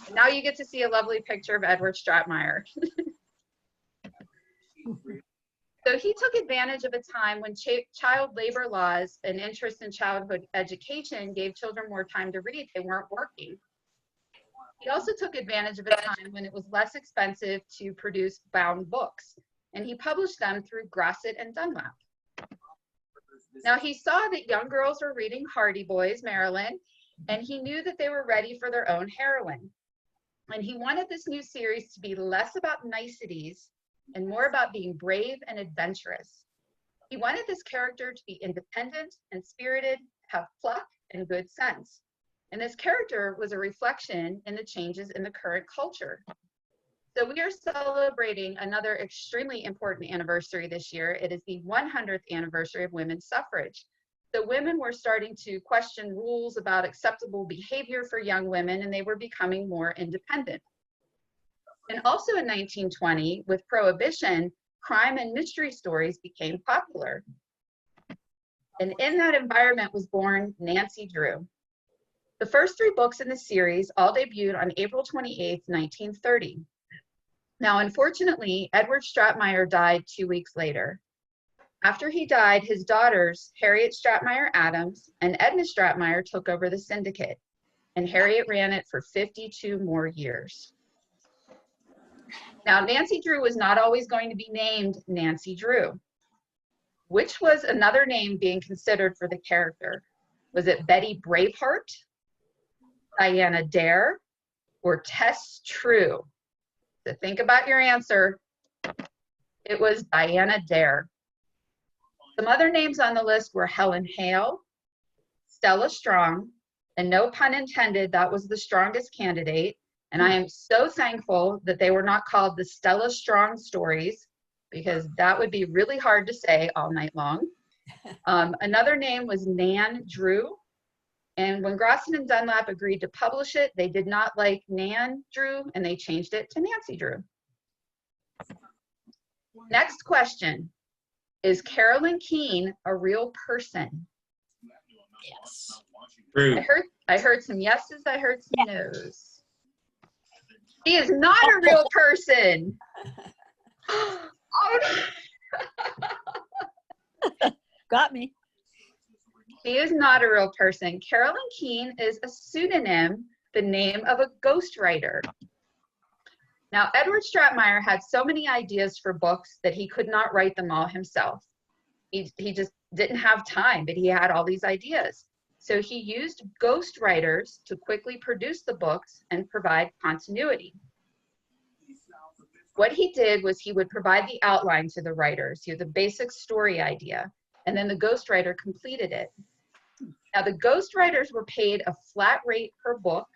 And now you get to see a lovely picture of Edward Stratmeyer. So he took advantage of a time when child labor laws and interest in childhood education gave children more time to read. They weren't working. He also took advantage of a time when it was less expensive to produce bound books, and he published them through Grosset and Dunlap. Now he saw that young girls were reading Hardy Boys, Maryland, and he knew that they were ready for their own heroine. And he wanted this new series to be less about niceties and more about being brave and adventurous. He wanted this character to be independent and spirited, have pluck and good sense. And this character was a reflection in the changes in the current culture. So we are celebrating another extremely important anniversary this year. It is the 100th anniversary of women's suffrage. So women were starting to question rules about acceptable behavior for young women, and they were becoming more independent. And also in 1920, with Prohibition, crime and mystery stories became popular. And in that environment was born Nancy Drew. The first 3 books in the series all debuted on April 28, 1930. Now, unfortunately, Edward Stratmeyer died 2 weeks later. After he died, his daughters, Harriet Stratmeyer Adams and Edna Stratmeyer, took over the syndicate, and Harriet ran it for 52 more years. Now, Nancy Drew was not always going to be named Nancy Drew. Which was another name being considered for the character? Was it Betty Braveheart, Diana Dare, or Tess True? So think about your answer. It was Diana Dare. Some other names on the list were Helen Hale, Stella Strong, and no pun intended, that was the strongest candidate. And I am so thankful that they were not called the Stella Strong stories, because that would be really hard to say all night long. Another name was Nan Drew. And when Grosset and Dunlap agreed to publish it, they did not like Nan Drew, and they changed it to Nancy Drew. Next question. Is Carolyn Keene a real person? Yes. True. I heard some yeses, I heard some nos. She is not a real person. Oh, Got me. she is not a real person. Carolyn Keene is a pseudonym, the name of a ghostwriter. Now, Edward Stratmeyer had so many ideas for books that he could not write them all himself. He just didn't have time, but he had all these ideas. So he used ghostwriters to quickly produce the books and provide continuity. What he did was he would provide the outline to the writers, the basic story idea, and then the ghostwriter completed it. Now, the ghostwriters were paid a flat rate per book.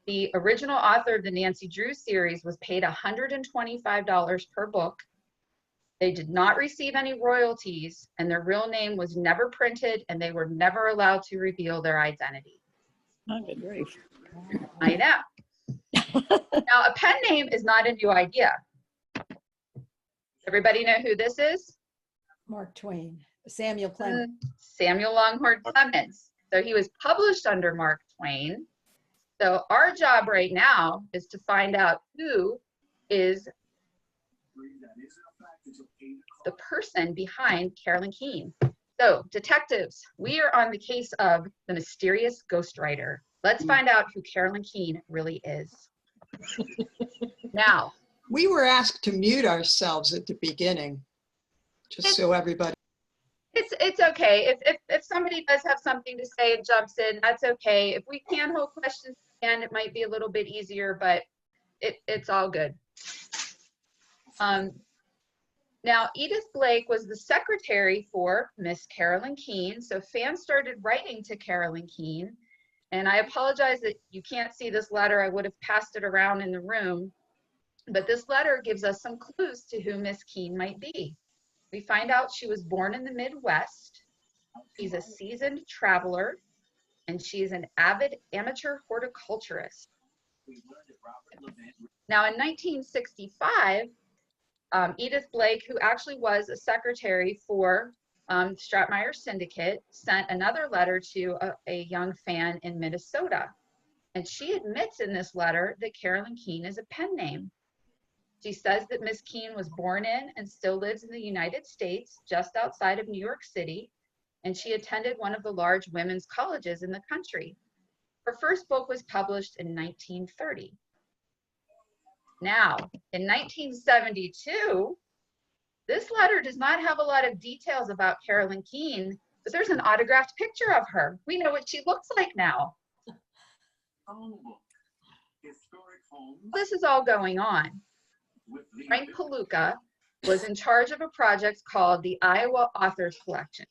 The original author of the Nancy Drew series was paid $125 per book. They did not receive any royalties, and their real name was never printed, and they were never allowed to reveal their identity. Oh, good grief. I know. Now, a pen name is not a new idea. Everybody know who this is? Mark Twain, Samuel Clemens. Samuel Longhorn Clemens. So he was published under Mark Twain. So our job right now is to find out who is the person behind Carolyn Keene. So detectives, we are on the case of the mysterious ghostwriter. Let's find out who Carolyn Keene really is. Now, We were asked to mute ourselves at the beginning, just so everybody. it's okay. If somebody does have something to say and jumps in, that's okay. If we can hold questions again, it might be a little bit easier, but it's all good. Now, Edith Blake was the secretary for Miss Carolyn Keene. So fans started writing to Carolyn Keene. And I apologize that you can't see this letter. I would have passed it around in the room. But this letter gives us some clues to who Miss Keene might be. We find out she was born in the Midwest. She's a seasoned traveler, and she's an avid amateur horticulturist. Now, in 1965, Edith Blake, who actually was a secretary for Stratmeyer Syndicate, sent another letter to a young fan in Minnesota. And she admits in this letter that Carolyn Keene is a pen name. She says that Miss Keene was born in and still lives in the United States, just outside of New York City, and she attended one of the large women's colleges in the country. Her first book was published in 1930. Now, in 1972, this letter does not have a lot of details about Carolyn Keene, but there's an autographed picture of her. We know what she looks like now. This is all going on. Frank Palooka was in charge of a project called the Iowa Authors Collection.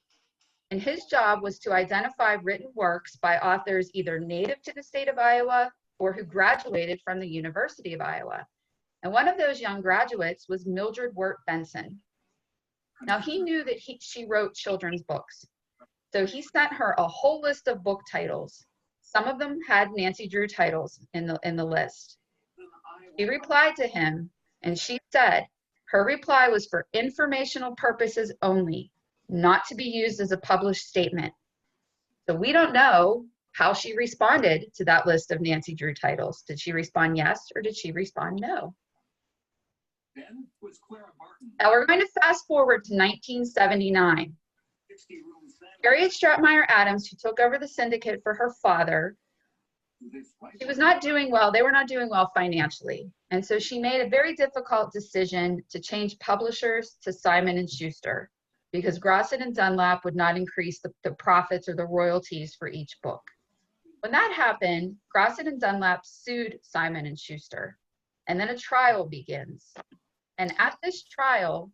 And his job was to identify written works by authors either native to the state of Iowa or who graduated from the University of Iowa. And one of those young graduates was Mildred Wirt Benson. Now he knew that she wrote children's books. So he sent her a whole list of book titles. Some of them had Nancy Drew titles in the list. She replied to him, and she said her reply was for informational purposes only, not to be used as a published statement. So we don't know how she responded to that list of Nancy Drew titles. Did she respond yes, or did she respond no? Now we're going to fast forward to 1979. Harriet Stratmeyer Adams, who took over the syndicate for her father, she was not doing well. They were not doing well financially. And so she made a very difficult decision to change publishers to Simon & Schuster, because Grosset and Dunlap would not increase the profits or the royalties for each book. When that happened, Grosset and Dunlap sued Simon & Schuster, and then a trial begins. And at this trial,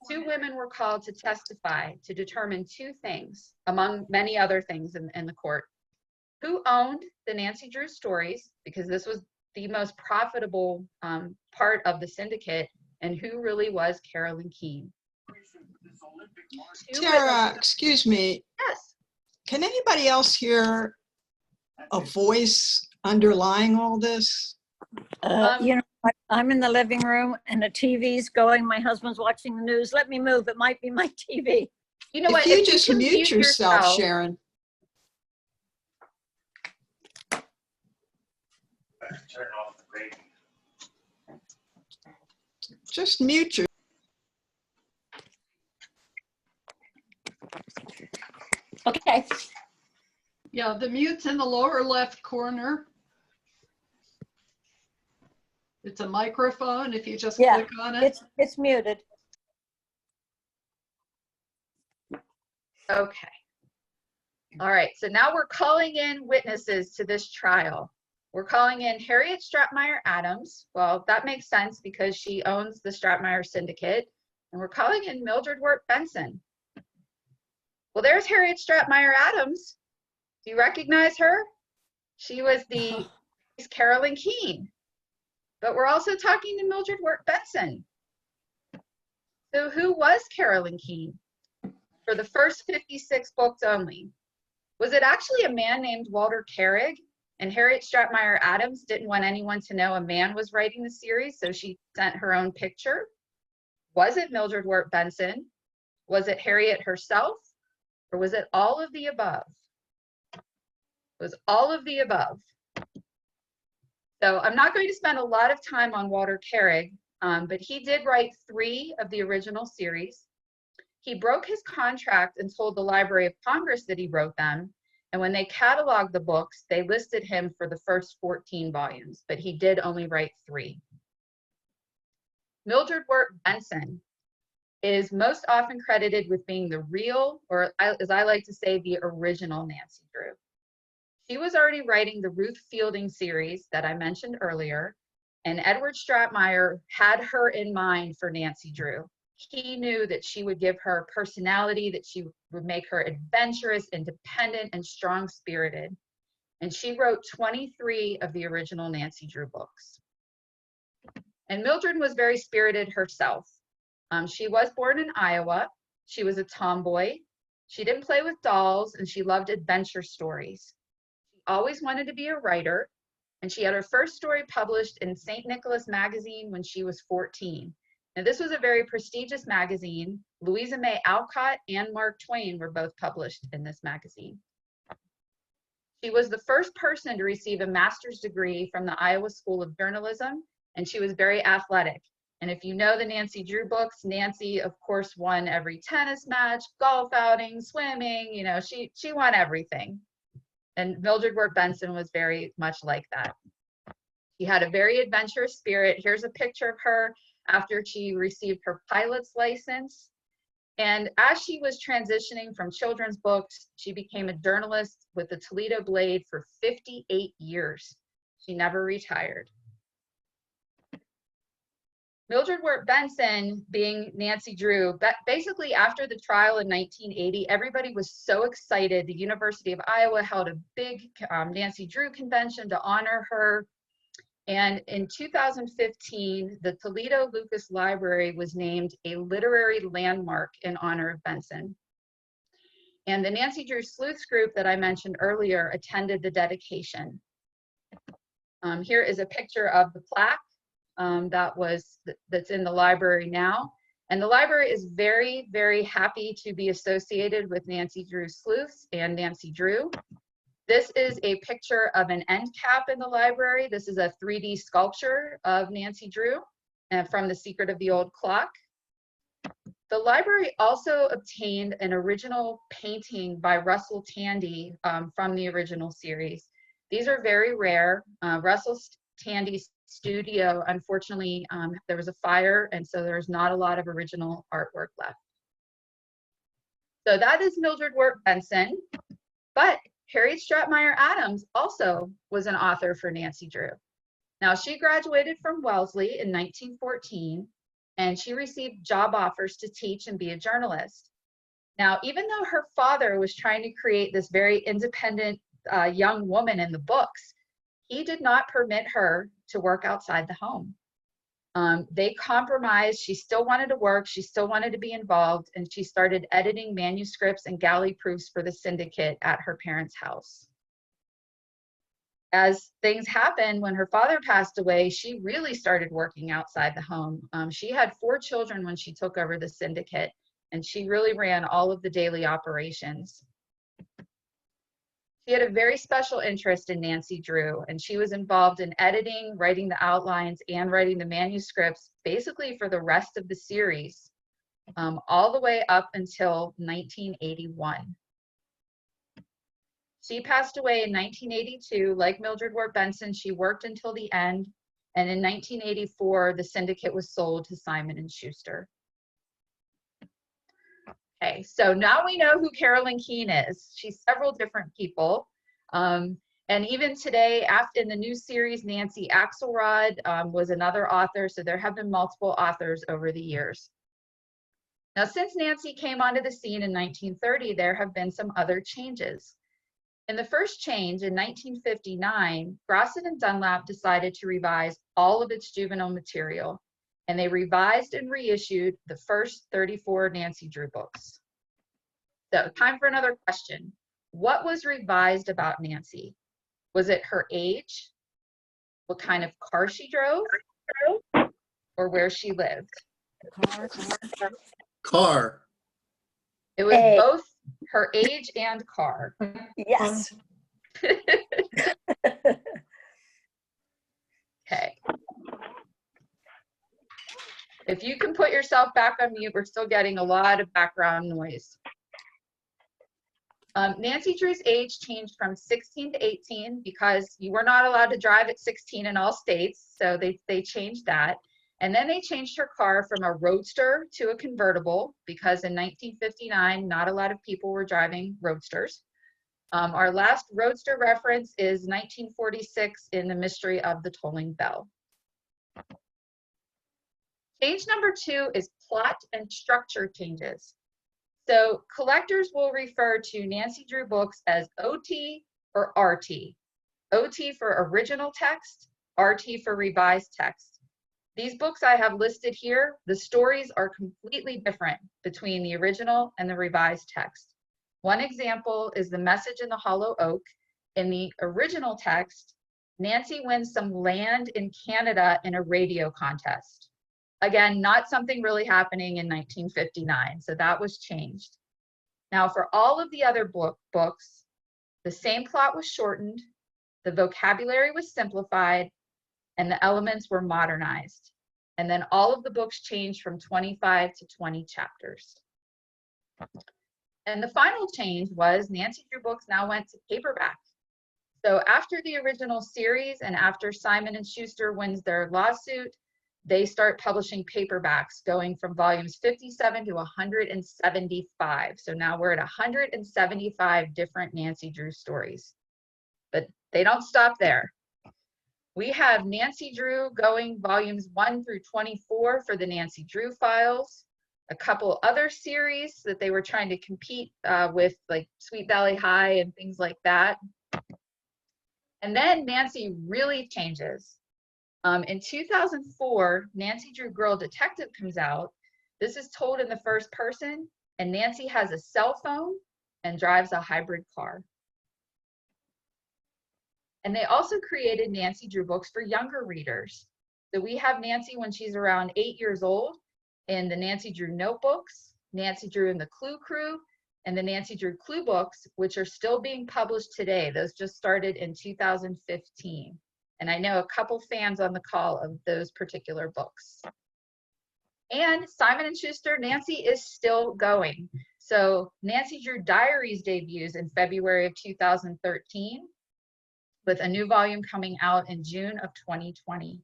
two women were called to testify to determine two things, among many other things in the court. Who owned the Nancy Drew stories, because this was the most profitable part of the syndicate, and who really was Carolyn Keene. Tara, excuse me. Yes. Can anybody else hear a voice underlying all this? You know, I'm in the living room and the TV's going. My husband's watching the news. Let me move. It might be my TV. You know If what? you If just can mute yourself, Sharon. Turn off the radio. Just mute your. Okay. Yeah, the mute's in the lower left corner. It's a microphone. If you just Yeah, click on it. It's muted. Okay. All right, so now we're calling in witnesses to this trial. We're calling in Harriet Stratmeyer Adams. Well, that makes sense because she owns the Stratmeyer Syndicate. And we're calling in Mildred Wirt Benson. Well, there's Harriet Stratmeyer Adams. Do you recognize her? She was the Carolyn Keene. But we're also talking to Mildred Wirt Benson. So who was Carolyn Keene for the first 56 books only? Was it actually a man named Walter Carrig? And Harriet Stratmeyer Adams didn't want anyone to know a man was writing the series, so she sent her own picture. Was it Mildred Wirt Benson? Was it Harriet herself? Or was it all of the above? It was all of the above. So I'm not going to spend a lot of time on Walter Carrig, but he did write 3 of the original series. He broke his contract and told the Library of Congress that he wrote them. And when they cataloged the books, they listed him for the first 14 volumes, but he did only write 3. Mildred Wirt Benson is most often credited with being the real, or as I like to say, the original Nancy Drew. She was already writing the Ruth Fielding series that I mentioned earlier, and Edward Stratmeyer had her in mind for Nancy Drew. He knew that she would give her personality, that she would make her adventurous, independent, and strong-spirited. And she wrote 23 of the original Nancy Drew books. And Mildred was very spirited herself. She was born in Iowa. She was a tomboy. She didn't play with dolls, and she loved adventure stories. She always wanted to be a writer, and she had her first story published in St. Nicholas Magazine when she was 14. Now, this was a very prestigious magazine. Louisa May Alcott and Mark Twain were both published in this magazine. She was the first person to receive a master's degree from the Iowa School of Journalism, and she was very athletic. And if you know the Nancy Drew books, Nancy, of course, won every tennis match, golf outing, swimming, you know, she won everything. And Mildred Wirt Benson was very much like that. She had a very adventurous spirit. Here's a picture of her after she received her pilot's license. And as she was transitioning from children's books, she became a journalist with the Toledo Blade for 58 years. She never retired. Mildred Wirt Benson, being Nancy Drew, basically after the trial in 1980, everybody was so excited. The University of Iowa held a big Nancy Drew convention to honor her. And in 2015, the Toledo Lucas Library was named a literary landmark in honor of Benson. And the Nancy Drew Sleuths group that I mentioned earlier attended the dedication. Here is a picture of the plaque that's in the library now. And the library is very, very happy to be associated with Nancy Drew Sleuths and Nancy Drew. This is a picture of an end cap in the library. This is a 3D sculpture of Nancy Drew from The Secret of the Old Clock. The library also obtained an original painting by Russell Tandy from the original series. These are very rare. Russell Tandy's studio, unfortunately, there was a fire, and so there's not a lot of original artwork left. So that is Mildred Wirt Benson, but Harriet Stratmeyer Adams also was an author for Nancy Drew. Now, she graduated from Wellesley in 1914, and she received job offers to teach and be a journalist. Now, even though her father was trying to create this very independent young woman in the books, he did not permit her to work outside the home. They compromised. She still wanted to work. She still wanted to be involved. And she started editing manuscripts and galley proofs for the syndicate at her parents' house. As things happened, when her father passed away, she really started working outside the home. She had 4 children when she took over the syndicate, and she really ran all of the daily operations. She had a very special interest in Nancy Drew, and she was involved in editing, writing the outlines, and writing the manuscripts, basically for the rest of the series, all the way up until 1981. She passed away in 1982. Like Mildred Wirt Benson, she worked until the end, and in 1984, the syndicate was sold to Simon & Schuster. Okay, so now we know who Carolyn Keene is. She's several different people. And even today, in the new series, Nancy Axelrod was another author, so there have been multiple authors over the years. Now, since Nancy came onto the scene in 1930, there have been some other changes. In the first change, in 1959, Grosset and Dunlap decided to revise all of its juvenile material, and they revised and reissued the first 34 Nancy Drew books. So, time for another question. What was revised about Nancy? Was it her age, what kind of car she drove, or where she lived? Car. It was A. both her age and car. Yes. Okay. If you can put yourself back on mute, we're still getting a lot of background noise. Nancy Drew's age changed from 16 to 18 because you were not allowed to drive at 16 in all states, so they changed that. And then they changed her car from a roadster to a convertible because in 1959, not a lot of people were driving roadsters. Our last roadster reference is 1946 in The Mystery of the Tolling Bell. Change number 2 is plot and structure changes. So collectors will refer to Nancy Drew books as OT or RT. OT for original text, RT for revised text. These books I have listed here, the stories are completely different between the original and the revised text. One example is The Message in the Hollow Oak. In the original text, Nancy wins some land in Canada in a radio contest. Again, not something really happening in 1959, so that was changed. Now, for all of the other books, The same plot was shortened, the vocabulary was simplified, and the elements were modernized. And then all of the books changed from 25 to 20 chapters. And the final change was Nancy Drew books now went to paperback. So after the original series and after Simon & Schuster wins their lawsuit, they start publishing paperbacks going from volumes 57 to 175. So now we're at 175 different Nancy Drew stories. But they don't stop there. We have Nancy Drew going volumes 1 through 24 for the Nancy Drew files, a couple other series that they were trying to compete with, like Sweet Valley High and things like that. And then Nancy really changes. In 2004, Nancy Drew Girl Detective comes out. This is told in the first person, and Nancy has a cell phone and drives a hybrid car. And they also created Nancy Drew books for younger readers. So we have Nancy when she's around 8 years old in the Nancy Drew notebooks, Nancy Drew and the Clue Crew, and the Nancy Drew Clue books, which are still being published today. Those just started in 2015. And I know a couple fans on the call of those particular books. And Simon & Schuster, Nancy is still going. So Nancy Drew Diaries debuts in February of 2013 with a new volume coming out in June of 2020.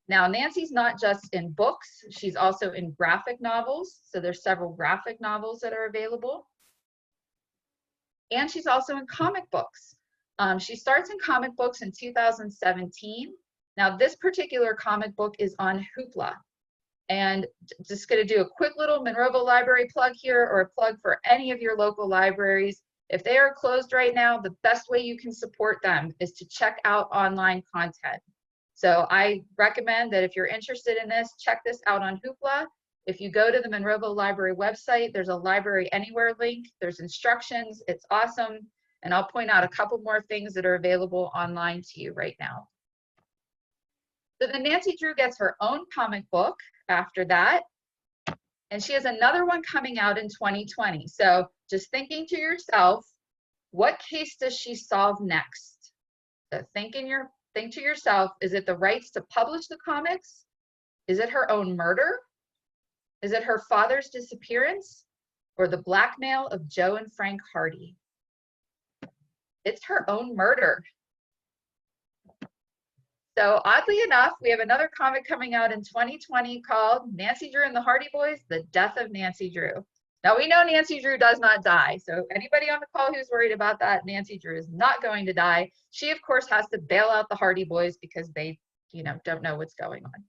Now, Nancy's not just in books, she's also in graphic novels. So there's several graphic novels that are available. And she's also in comic books. She starts in comic books in 2017. Now, this particular comic book is on Hoopla. And just gonna do a quick little Monroeville Library plug here, or a plug for any of your local libraries. If they are closed right now, the best way you can support them is to check out online content. So I recommend that if you're interested in this, check this out on Hoopla. If you go to the Monroeville Library website, there's a Library Anywhere link. There's instructions. It's awesome. And I'll point out a couple more things that are available online to you right now. So then Nancy Drew gets her own comic book after that. And she has another one coming out in 2020. So just thinking to yourself, what case does she solve next? So think to yourself, is it the rights to publish the comics? Is it her own murder? Is it her father's disappearance? Or the blackmail of Joe and Frank Hardy? It's her own murder. So oddly enough, we have another comic coming out in 2020 called Nancy Drew and the Hardy Boys, The Death of Nancy Drew. Now we know Nancy Drew does not die. So anybody on the call who's worried about that, Nancy Drew is not going to die. She of course has to bail out the Hardy Boys because they, don't know what's going on.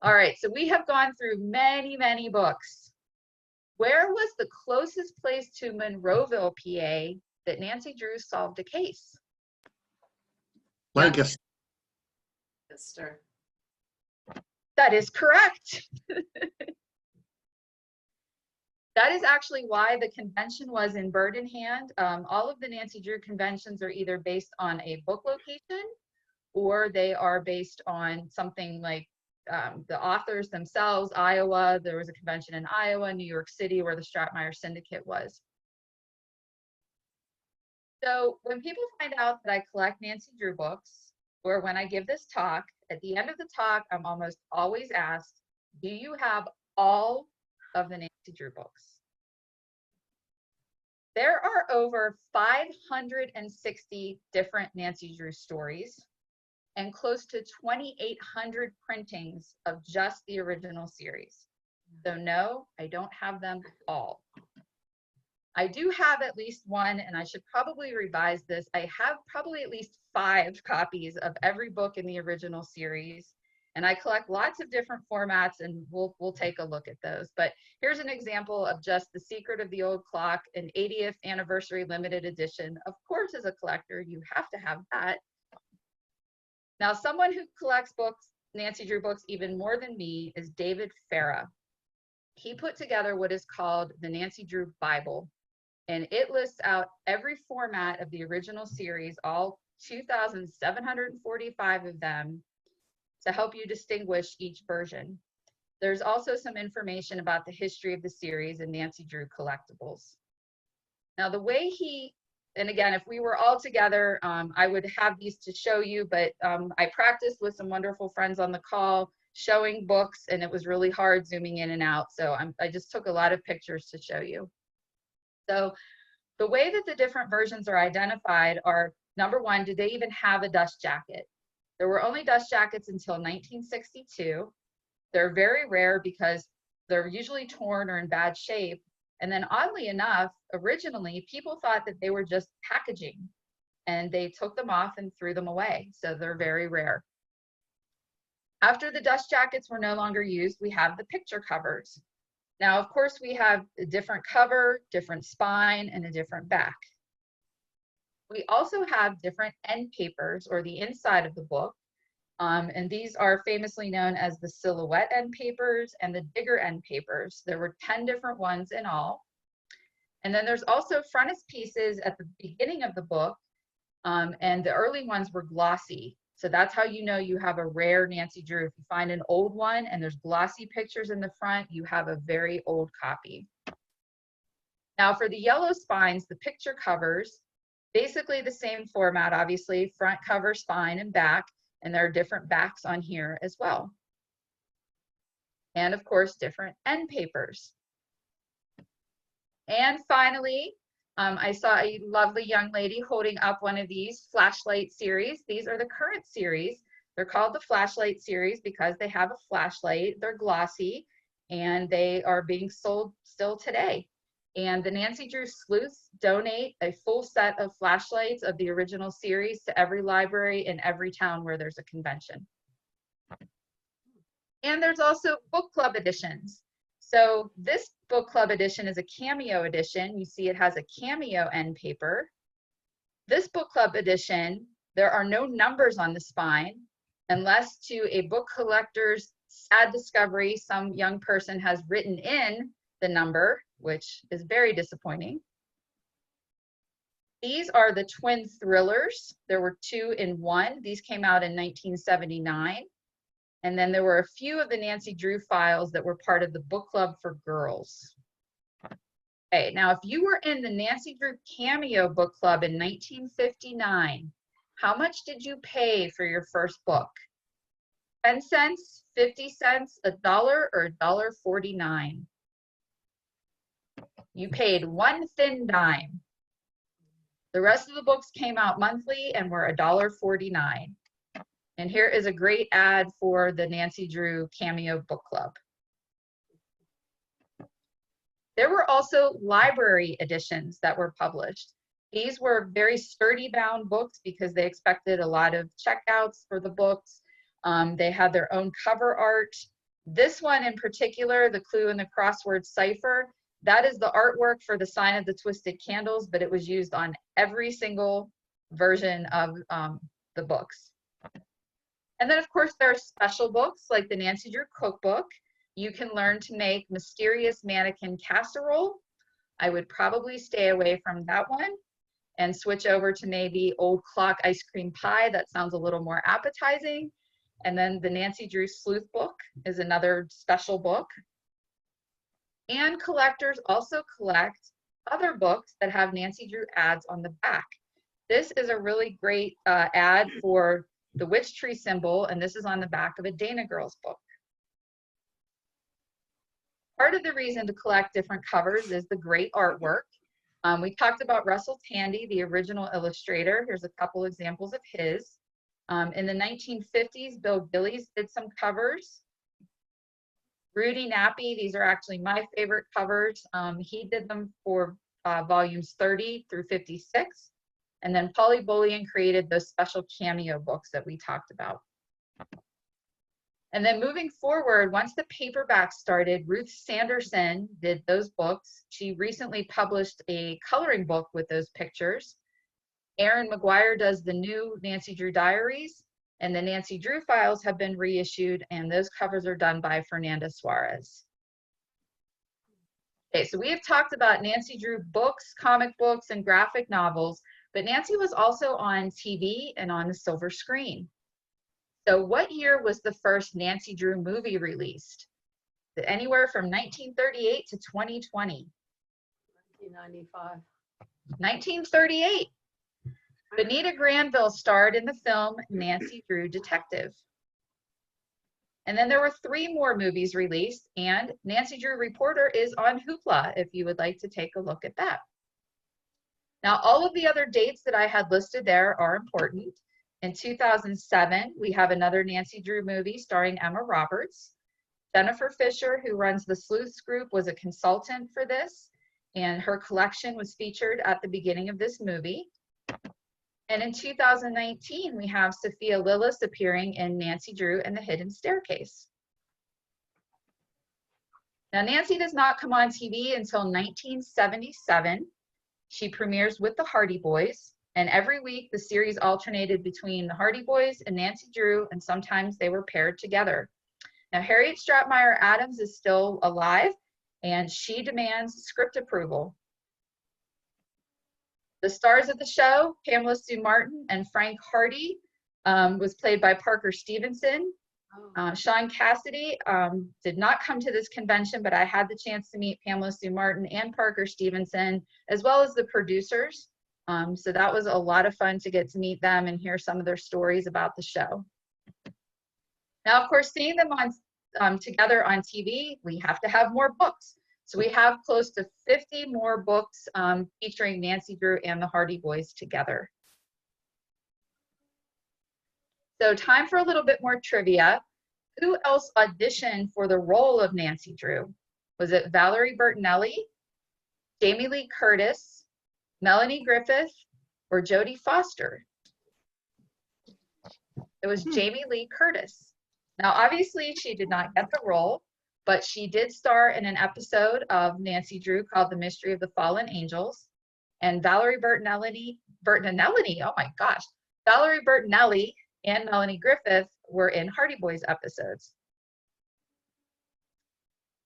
All right, so we have gone through many, many books. Where was the closest place to Monroeville, PA that Nancy Drew solved a case? Lancaster. That is correct. That is actually why the convention was in Bird in Hand. All of the Nancy Drew conventions are either based on a book location or they are based on something like the authors themselves. Iowa, there was a convention in Iowa, New York City, where the Stratmeyer Syndicate was. So when people find out that I collect Nancy Drew books, or when I give this talk, at the end of the talk, I'm almost always asked, do you have all of the Nancy Drew books? There are over 560 different Nancy Drew stories and close to 2,800 printings of just the original series. So no, I don't have them all. I do have at least one, and I should probably revise this. I have probably at least 5 copies of every book in the original series, and I collect lots of different formats, and we'll take a look at those. But here's an example of just The Secret of the Old Clock, an 80th anniversary limited edition. Of course, as a collector, you have to have that. Now, someone who collects books, Nancy Drew books, even more than me is David Farah. He put together what is called the Nancy Drew Bible, and it lists out every format of the original series, all 2,745 of them, to help you distinguish each version. There's also some information about the history of the series in Nancy Drew Collectibles. Now, the way he and again, if we were all together, I would have these to show you, but I practiced with some wonderful friends on the call showing books, and it was really hard zooming in and out. So I just took a lot of pictures to show you. So the way that the different versions are identified are, number one, did they even have a dust jacket? There were only dust jackets until 1962. They're very rare because they're usually torn or in bad shape. And then oddly enough, originally people thought that they were just packaging and they took them off and threw them away. So they're very rare. After the dust jackets were no longer used, we have the picture covers. Now, of course, we have a different cover, different spine, and a different back. We also have different end papers, or the inside of the book. And these are famously known as the silhouette end papers and the digger end papers. There were 10 different ones in all. And then there's also frontispieces at the beginning of the book, and the early ones were glossy. So that's how you know you have a rare Nancy Drew. If you find an old one and there's glossy pictures in the front, you have a very old copy. Now for the yellow spines, the picture covers, basically the same format, obviously, front cover, spine, and back, and there are different backs on here as well. And of course, different end papers. And finally, I saw a lovely young lady holding up one of these flashlight series. These are the current series. They're called the flashlight series because they have a flashlight. They're glossy and they are being sold still today. And the Nancy Drew Sleuths donate a full set of flashlights of the original series to every library in every town where there's a convention. And there's also book club editions. So this book club edition is a cameo edition. You see it has a cameo end paper. This book club edition, there are no numbers on the spine unless to a book collector's sad discovery, some young person has written in the number, which is very disappointing. These are the twin thrillers. There were 2 in 1. These came out in 1979. And then there were a few of the Nancy Drew files that were part of the book club for girls. Okay, now if you were in the Nancy Drew Cameo book club in 1959, how much did you pay for your first book? 10 cents, 50 cents, $1, or $1.49? You paid 1 thin dime. The rest of the books came out monthly and were $1.49. And here is a great ad for the Nancy Drew Cameo Book Club. There were also library editions that were published. These were very sturdy bound books because they expected a lot of checkouts for the books. They had their own cover art. This one in particular, the Clue and the Crossword Cipher, that is the artwork for the Sign of the Twisted Candles, but it was used on every single version of the books. And then of course there are special books like the Nancy Drew Cookbook. You can learn to make mysterious mannequin casserole. I would probably stay away from that one and switch over to maybe old clock ice cream pie. That sounds a little more appetizing. And then the Nancy Drew Sleuth book is another special book. And collectors also collect other books that have Nancy Drew ads on the back. This is a really great ad for the witch tree symbol, and this is on the back of a Dana Girls book. Part of the reason to collect different covers is the great artwork. We talked about Russell Tandy, the original illustrator. Here's a couple examples of his. In the 1950s, Bill Gillies did some covers. Rudy Nappy, these are actually my favorite covers. He did them for volumes 30 through 56. And then Polly Bullion created those special cameo books that we talked about. And then moving forward, once the paperback started, Ruth Sanderson did those books. She recently published a coloring book with those pictures. Erin McGuire does the new Nancy Drew Diaries, and the Nancy Drew files have been reissued, and those covers are done by Fernanda Suarez. Okay, so we have talked about Nancy Drew books, comic books, and graphic novels, but Nancy was also on TV and on the silver screen. So what year was the first Nancy Drew movie released? Anywhere from 1938 to 2020. 1995. 1938, Benita Granville starred in the film Nancy Drew Detective. And then there were 3 more movies released, and Nancy Drew Reporter is on Hoopla if you would like to take a look at that. Now, all of the other dates that I had listed there are important. In 2007, we have another Nancy Drew movie starring Emma Roberts. Jennifer Fisher, who runs the Sleuths group, was a consultant for this, and her collection was featured at the beginning of this movie. And in 2019, we have Sophia Lillis appearing in Nancy Drew and the Hidden Staircase. Now, Nancy does not come on TV until 1977. She premieres with the Hardy Boys, and every week the series alternated between the Hardy Boys and Nancy Drew, and sometimes they were paired together. Now, Harriet Stratmeyer Adams is still alive, and she demands script approval. The stars of the show, Pamela Sue Martin and Frank Hardy, was played by Parker Stevenson. Sean Cassidy did not come to this convention, but I had the chance to meet Pamela Sue Martin and Parker Stevenson, as well as the producers. So that was a lot of fun to get to meet them and hear some of their stories about the show. Now, of course, seeing them on together on TV, we have to have more books. So we have close to 50 more books featuring Nancy Drew and the Hardy Boys together. So time for a little bit more trivia. Who else auditioned for the role of Nancy Drew? Was it Valerie Bertinelli, Jamie Lee Curtis, Melanie Griffith, or Jodie Foster? It was Jamie Lee Curtis. Now, obviously, she did not get the role, but she did star in an episode of Nancy Drew called The Mystery of the Fallen Angels. And Valerie Bertinelli, oh my gosh, Valerie Bertinelli and Melanie Griffith were in Hardy Boys episodes.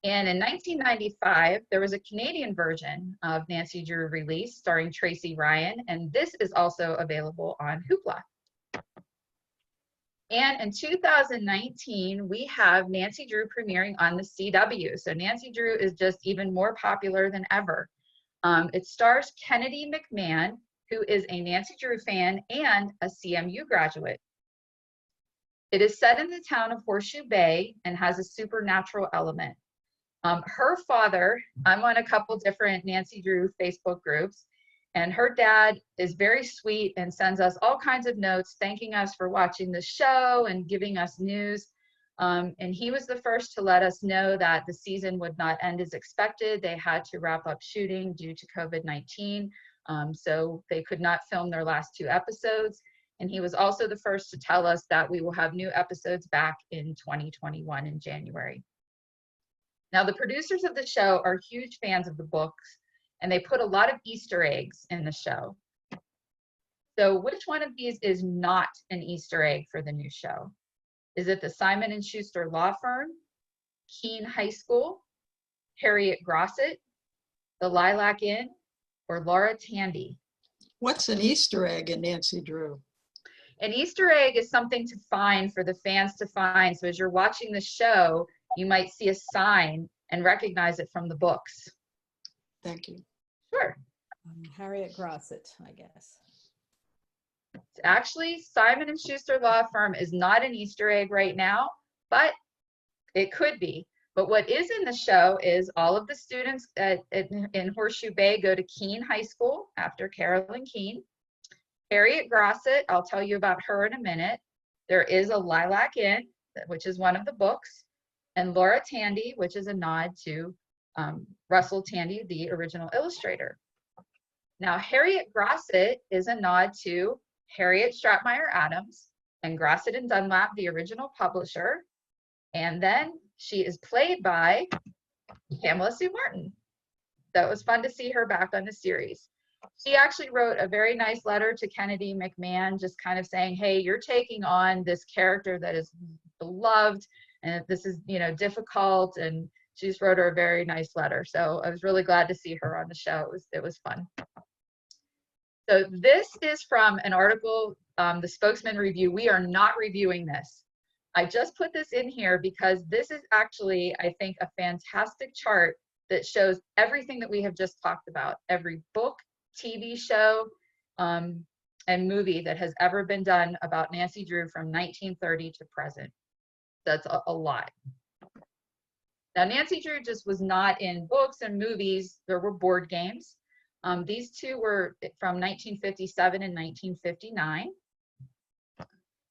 And in 1995, there was a Canadian version of Nancy Drew released starring Tracy Ryan, and this is also available on Hoopla. And in 2019, we have Nancy Drew premiering on the CW. So Nancy Drew is just even more popular than ever. It stars Kennedy McMahon, who is a Nancy Drew fan and a CMU graduate. It is set in the town of Horseshoe Bay and has a supernatural element. Her father, I'm on a couple different Nancy Drew Facebook groups, and her dad is very sweet and sends us all kinds of notes thanking us for watching the show and giving us news. And he was the first to let us know that the season would not end as expected. They had to wrap up shooting due to COVID-19. So they could not film their last 2 episodes. And he was also the first to tell us that we will have new episodes back in 2021 in January. Now, the producers of the show are huge fans of the books, and they put a lot of Easter eggs in the show. So which one of these is not an Easter egg for the new show? Is it the Simon & Schuster Law Firm, Keene High School, Harriet Grosset, the Lilac Inn, or Laura Tandy? What's an Easter egg in Nancy Drew? An Easter egg is something to find for the fans to find. So as you're watching the show, you might see a sign and recognize it from the books. Thank you. Sure. Harriet Grosset, I guess. Actually, Simon & Schuster Law Firm is not an Easter egg right now, but it could be. But what is in the show is all of the students in Horseshoe Bay go to Keene High School after Carolyn Keene. Harriet Grosset, I'll tell you about her in a minute. There is a Lilac Inn, which is one of the books, and Laura Tandy, which is a nod to Russell Tandy, the original illustrator. Now, Harriet Grosset is a nod to Harriet Stratmeyer Adams and Grosset and Dunlap, the original publisher. And then she is played by Pamela Sue Martin. So it was fun to see her back on the series. She actually wrote a very nice letter to Kennedy McMahon, just kind of saying, hey, you're taking on this character that is beloved, and this is, you know, difficult. And she just wrote her a very nice letter. So I was really glad to see her on the show. It was fun. So this is from an article, the Spokesman Review. We are not reviewing this. I just put this in here because this is actually, I think, a fantastic chart that shows everything that we have just talked about. Every book, TV show and movie that has ever been done about Nancy Drew from 1930 to present. That's a lot. Now, Nancy Drew just was not in books and movies. There were board games. These two were from 1957 and 1959.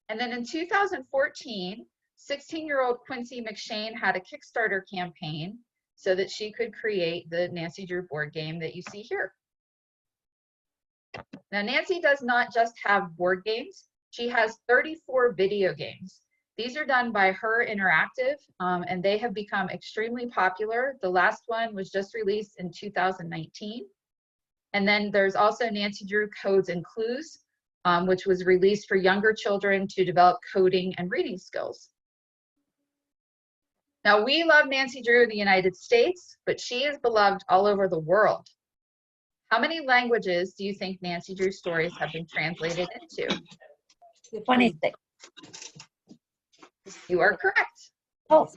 And then in 2014, 16-year-old Quincy McShane had a Kickstarter campaign so that she could create the Nancy Drew board game that you see here. Now, Nancy does not just have board games. She has 34 video games. These are done by Her Interactive, and they have become extremely popular. The last one was just released in 2019. And then there's also Nancy Drew Codes and Clues, which was released for younger children to develop coding and reading skills. Now, we love Nancy Drew in the United States, but she is beloved all over the world. How many languages do you think Nancy Drew stories have been translated into? 26. You are correct. Oh,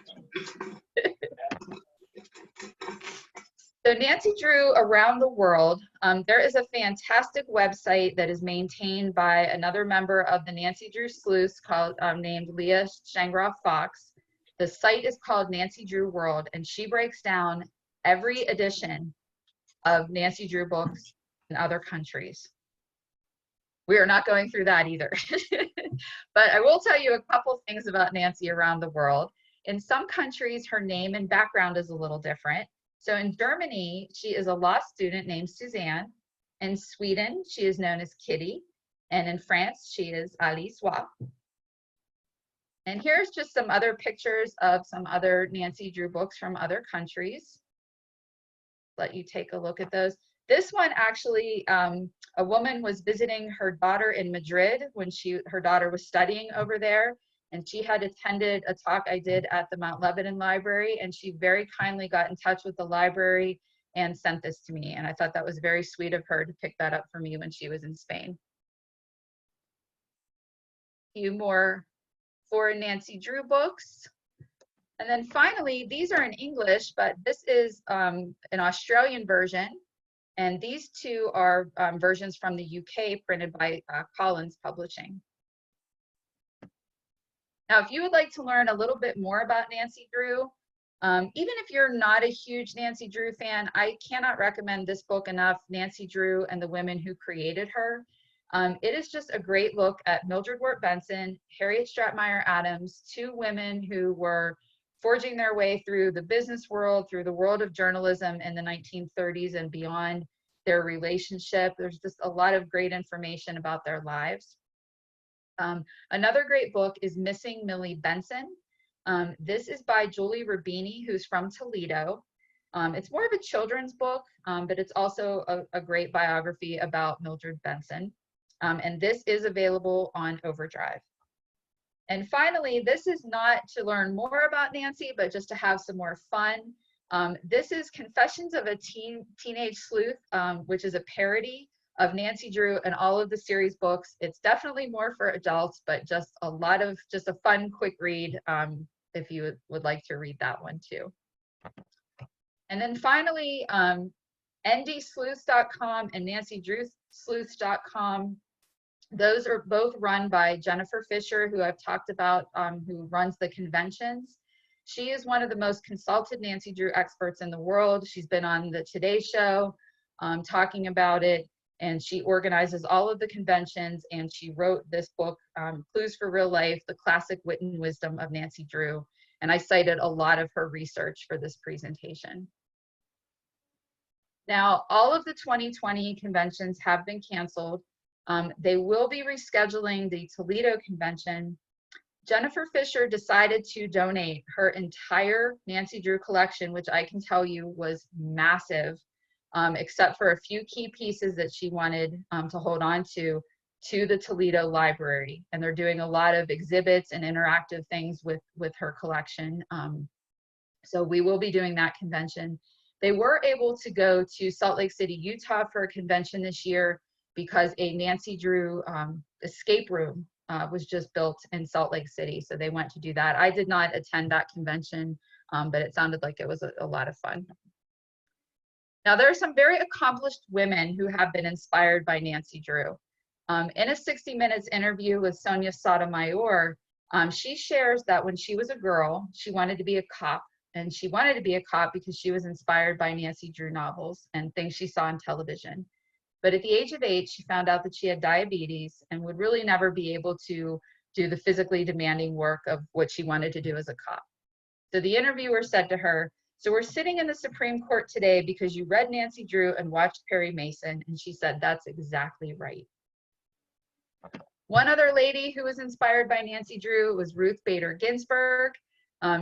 So Nancy Drew around the world, there is a fantastic website that is maintained by another member of the Nancy Drew sleuths called named Leah Shangroff Fox. The site is called Nancy Drew World, and she breaks down every edition of Nancy Drew books in other countries. We are not going through that either. But I will tell you a couple things about Nancy around the world. In some countries, her name and background is a little different. So in Germany, she is a law student named Suzanne. In Sweden, she is known as Kitty. And in France, she is Alice Wa. And here's just some other pictures of some other Nancy Drew books from other countries. Let you take a look at those. This one actually, a woman was visiting her daughter in Madrid when her daughter was studying over there, and she had attended a talk I did at the Mount Lebanon Library, and she very kindly got in touch with the library and sent this to me, and I thought that was very sweet of her to pick that up for me when she was in Spain. A few more foreign Nancy Drew books. And then finally, these are in English, but this is an Australian version. And these two are versions from the UK printed by Collins Publishing. Now, if you would like to learn a little bit more about Nancy Drew, even if you're not a huge Nancy Drew fan, I cannot recommend this book enough, Nancy Drew and the Women Who Created Her. It is just a great look at Mildred Wirt Benson, Harriet Stratmeyer Adams, two women who were forging their way through the business world, through the world of journalism in the 1930s and beyond, their relationship. There's just a lot of great information about their lives. Another great book is Missing Millie Benson. This is by Julie Rubini, who's from Toledo. It's more of a children's book, but it's also a great biography about Mildred Benson. And this is available on Overdrive. And finally, this is not to learn more about Nancy, but just to have some more fun. This is Confessions of a Teenage Sleuth, which is a parody of Nancy Drew and all of the series books. It's definitely more for adults, but just a fun, quick read if you would like to read that one too. And then finally, ndsleuths.com and nancydrewsleuths.com. Those are both run by Jennifer Fisher, who I've talked about, who runs the conventions. She is one of the most consulted Nancy Drew experts in the world. She's been on the Today Show talking about it, and she organizes all of the conventions, and she wrote this book, Clues for Real Life, the classic wit and wisdom of Nancy Drew. And I cited a lot of her research for this presentation. Now, all of the 2020 conventions have been canceled. They will be rescheduling the Toledo convention. Jennifer Fisher decided to donate her entire Nancy Drew collection, which I can tell you was massive, except for a few key pieces that she wanted to hold on to the Toledo Library. And they're doing a lot of exhibits and interactive things with her collection. So we will be doing that convention. They were able to go to Salt Lake City, Utah for a convention this year, because a Nancy Drew escape room was just built in Salt Lake City. So they went to do that. I did not attend that convention, but it sounded like it was a lot of fun. Now, there are some very accomplished women who have been inspired by Nancy Drew. In a 60 Minutes interview with Sonia Sotomayor, she shares that when she was a girl, she wanted to be a cop. And she wanted to be a cop because she was inspired by Nancy Drew novels and things she saw on television. But at the age of 8, she found out that she had diabetes and would really never be able to do the physically demanding work of what she wanted to do as a cop. So the interviewer said to her, "So we're sitting in the Supreme Court today because you read Nancy Drew and watched Perry Mason." And she said, "That's exactly right." One other lady who was inspired by Nancy Drew was Ruth Bader Ginsburg.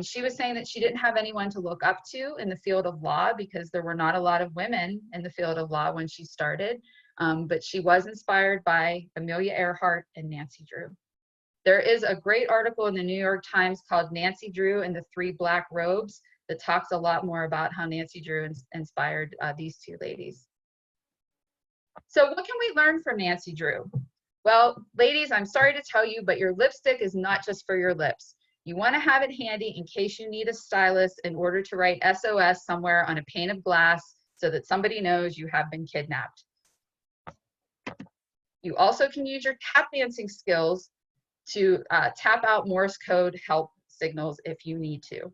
She was saying that she didn't have anyone to look up to in the field of law because there were not a lot of women in the field of law when she started, but she was inspired by Amelia Earhart and Nancy Drew. There is a great article in the New York Times called Nancy Drew and the Three Black Robes that talks a lot more about how Nancy Drew inspired these two ladies. So what can we learn from Nancy Drew? Well, ladies, I'm sorry to tell you, but your lipstick is not just for your lips. You want to have it handy in case you need a stylist in order to write SOS somewhere on a pane of glass so that somebody knows you have been kidnapped. You also can use your tap dancing skills to tap out Morse code help signals if you need to.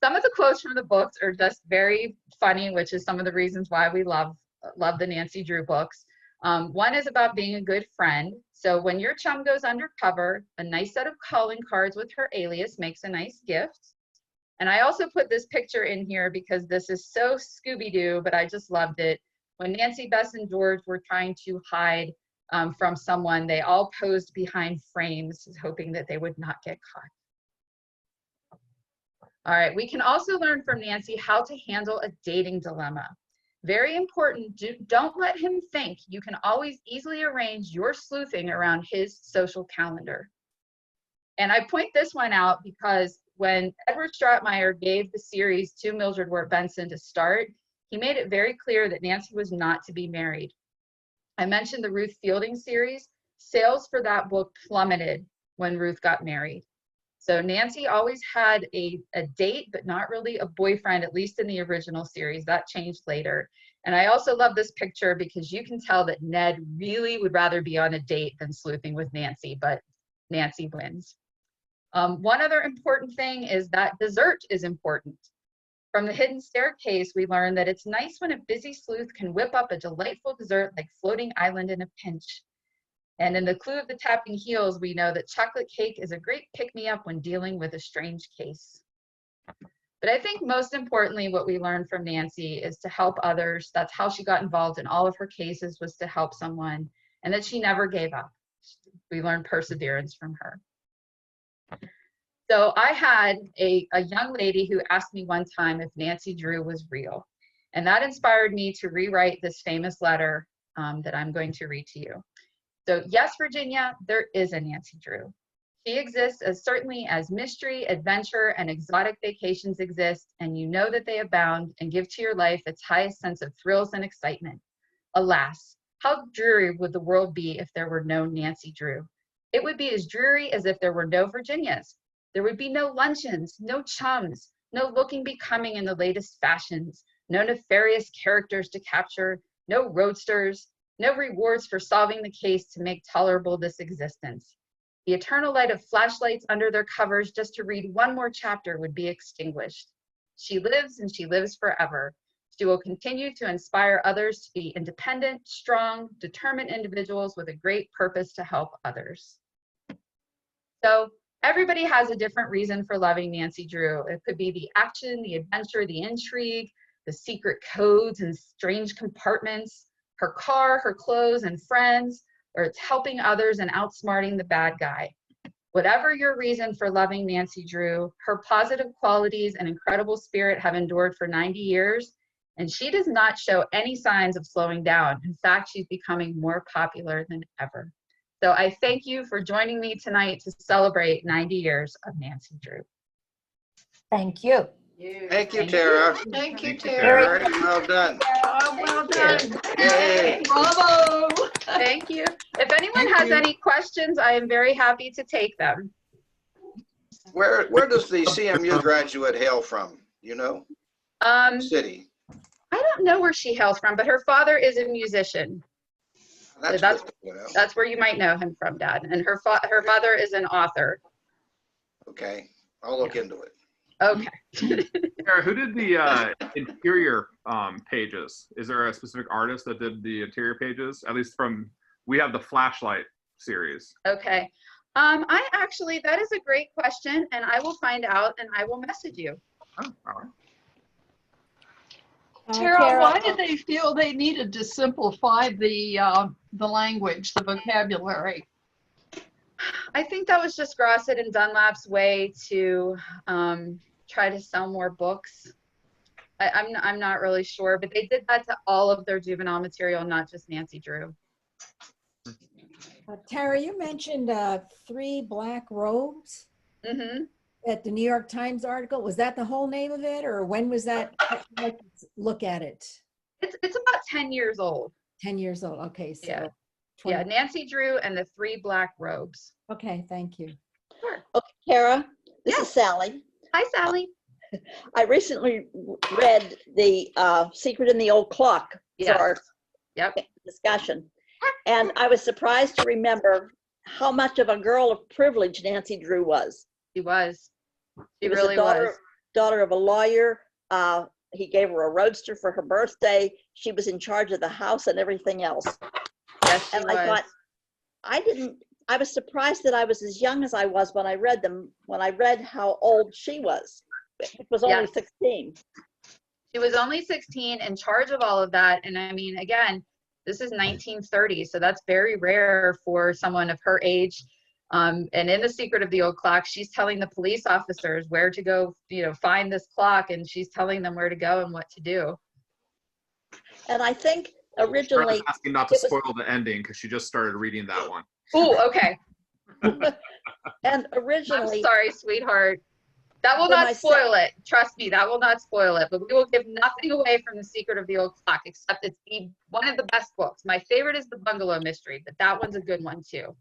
Some of the quotes from the books are just very funny, which is some of the reasons why we love the Nancy Drew books. One is about being a good friend. So when your chum goes undercover, a nice set of calling cards with her alias makes a nice gift. And I also put this picture in here because this is so Scooby-Doo, but I just loved it. When Nancy, Bess, and George were trying to hide from someone, they all posed behind frames, hoping that they would not get caught. All right, we can also learn from Nancy how to handle a dating dilemma. Very important, don't let him think you can always easily arrange your sleuthing around his social calendar. And I point this one out because when Edward Stratmeyer gave the series to Mildred Wirt Benson to start, he made it very clear that Nancy was not to be married. I mentioned the Ruth Fielding series. Sales for that book plummeted when Ruth got married. So Nancy always had a date, but not really a boyfriend, at least in the original series. That changed later. And I also love this picture because you can tell that Ned really would rather be on a date than sleuthing with Nancy, but Nancy wins. One other important thing is that dessert is important. From The Hidden Staircase, we learn that it's nice when a busy sleuth can whip up a delightful dessert like Floating Island in a pinch. And in The Clue of the Tapping Heels, we know that chocolate cake is a great pick-me-up when dealing with a strange case. But I think most importantly, what we learned from Nancy is to help others. That's how she got involved in all of her cases, was to help someone, and that she never gave up. We learned perseverance from her. So I had a young lady who asked me one time if Nancy Drew was real. And that inspired me to rewrite this famous letter that I'm going to read to you. So yes, Virginia, there is a Nancy Drew. She exists as certainly as mystery, adventure, and exotic vacations exist, and you know that they abound and give to your life its highest sense of thrills and excitement. Alas, how dreary would the world be if there were no Nancy Drew? It would be as dreary as if there were no Virginias. There would be no luncheons, no chums, no looking becoming in the latest fashions, no nefarious characters to capture, no roadsters, no rewards for solving the case to make tolerable this existence. The eternal light of flashlights under their covers just to read one more chapter would be extinguished. She lives and she lives forever. She will continue to inspire others to be independent, strong, determined individuals with a great purpose to help others. So everybody has a different reason for loving Nancy Drew. It could be the action, the adventure, the intrigue, the secret codes and strange compartments, her car, her clothes, and friends, or it's helping others and outsmarting the bad guy. Whatever your reason for loving Nancy Drew, her positive qualities and incredible spirit have endured for 90 years, and she does not show any signs of slowing down. In fact, she's becoming more popular than ever. So I thank you for joining me tonight to celebrate 90 years of Nancy Drew. Thank you. Thank you, Tara. Thank you, Very Tara. well done. Oh, well done. Yay. Bravo. Thank you. If anyone Thank has you. any questions, I am very happy to take them. Where does the CMU graduate hail from? You know? City? I don't know where she hails from, but her father is a musician. That's that's- good to know. That's where you might know him from, Dad. And her mother is an author. Okay, I'll look into it. Okay. Tara, who did the interior pages? Is there a specific artist that did the interior pages? At least we have the Flashlight series. Okay. That is a great question, and I will find out and I will message you. Oh, all right. Tara, why did they feel they needed to simplify the language, the vocabulary? I think that was just Grosset and Dunlap's way to try to sell more books. I'm not really sure, but they did that to all of their juvenile material, not just Nancy Drew. Tara, you mentioned 3 black robes Mm-hmm. at the New York Times article. Was that the whole name of it, or when was that? Let's look at it. It's about 10 years old. 10 years old. Okay, so Yeah. 20. Yeah, Nancy Drew and the 3 black robes. Okay, thank you. Sure. Okay, Tara, this Yes. is Sally. Hi, Sally. I recently read The Secret in the Old Clock for Yes. our Yep. discussion. And I was surprised to remember how much of a girl of privilege Nancy Drew was. She was. She She was really a daughter, was. daughter of a lawyer. He gave her a roadster for her birthday. She was in charge of the house and everything else. Yes, she And was. I thought, I was surprised that I was as young as I was when I read them, when I read how old she was. It was only Yes. 16. She was only 16, in charge of all of that. And I mean, again, this is 1930, so that's very rare for someone of her age. And in The Secret of the Old Clock, she's telling the police officers where to go, find this clock, and she's telling them where to go and what to do. And I think originally, Asking not to it was- spoil the ending because she just started reading that one. Oh, okay. and I'm originally, sorry, sweetheart. That will When not I spoil it. Trust me, that will not spoil it. But we will give nothing away from The Secret of the Old Clock, except it's one of the best books. My favorite is The Bungalow Mystery, but that one's a good one too.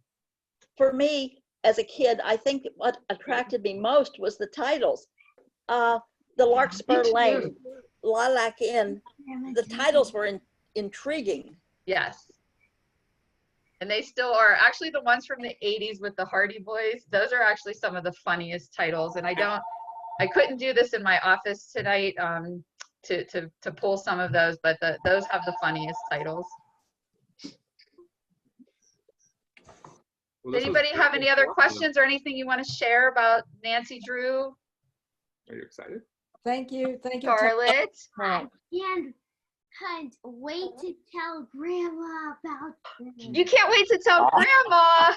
for me, as a kid, I think what attracted me most was the titles. The Larkspur Me too. Lane, Lilac Inn, the titles were intriguing. Yes. And they still are. Actually, the ones from the 80s with the Hardy Boys, those are actually some of the funniest titles. And I couldn't do this in my office tonight to pull some of those, but those have the funniest titles. Well, Does this was anybody have very any other informative. questions or anything you want to share about Nancy Drew, Are you excited? Thank you. Thank you. Tara. Charlotte? Right. Can't wait to tell Grandma about them. You can't wait to tell Grandma.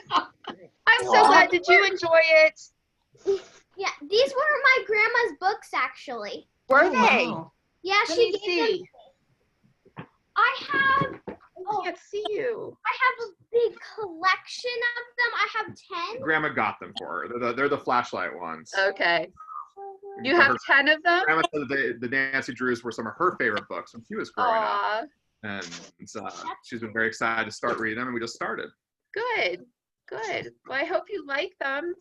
I'm so glad. Did you enjoy it? Yeah, these were my grandma's books actually. Were Oh, they? wow. Yeah, Let she me gave them. see. I have I can't see you. a big collection of them. I have 10. Grandma got them for her. They're the Flashlight ones. Okay. You have 10 of them? Grandma said that the Nancy Drews were some of her favorite books when she was growing up. Aw, And she's been very excited to start reading them, and we just started. good. Good. Well, I hope you like them.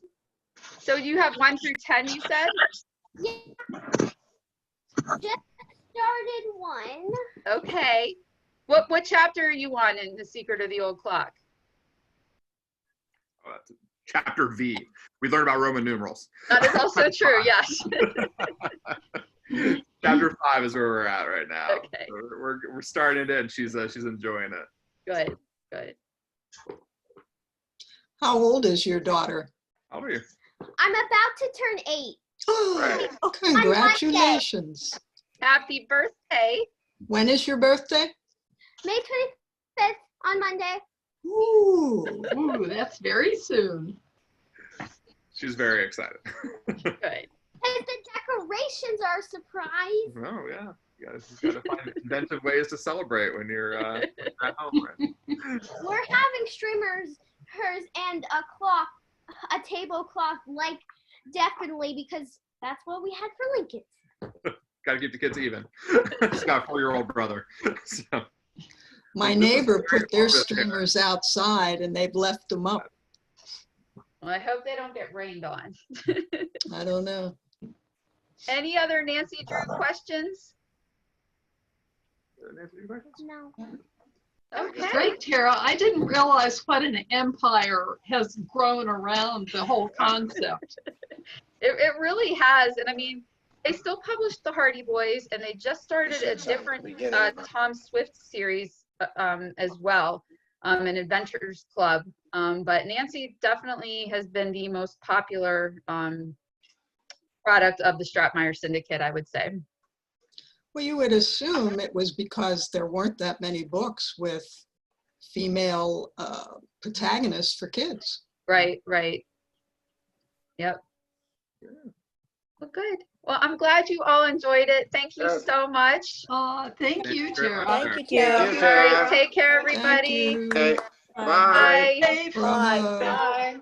So you have 1 through 10, you said? Yeah. Just started one. Okay. What chapter are you on in The Secret of the Old Clock? Oh, that's Chapter V. We learned about Roman numerals. That is also true, yes. Chapter 5 is where we're at right now. Okay. So we're starting it, and she's enjoying it. Good, good. How old is your daughter? How old are you? I'm about to turn 8. Oh, congratulations. Happy birthday. When is your birthday? May 25th on Monday. Ooh, Ooh, that's very soon. She's very excited. Good. And the decorations are a surprise. Oh yeah, you gotta find inventive ways to celebrate when you're at home. Right? We're having streamers, and a clock, a tablecloth, like definitely because that's what we had for Lincoln. Gotta keep the kids even. She's got a 4-year-old brother. So, my This is neighbor very put their informative. streamers outside and they've left them up. Well, I hope they don't get rained on. I don't know. Any other Nancy Drew questions? No. Okay. Great, Tara. I didn't realize what an empire has grown around the whole concept. It really has. And I mean, they still publish the Hardy Boys, and they just started a different Tom Swift series as well, an Adventures Club. But Nancy definitely has been the most popular product of the Stratemeyer Syndicate, I would say. Well, you would assume it was because there weren't that many books with female protagonists for kids. Right, right. Yep. Well, good. Well, I'm glad you all enjoyed it. Thank you Yes. so much. Thank you, Tara. Thank you, Yeah. Tara. All right, take care, Thank everybody. you. Okay, Bye. bye. Safe. Bye. Bye.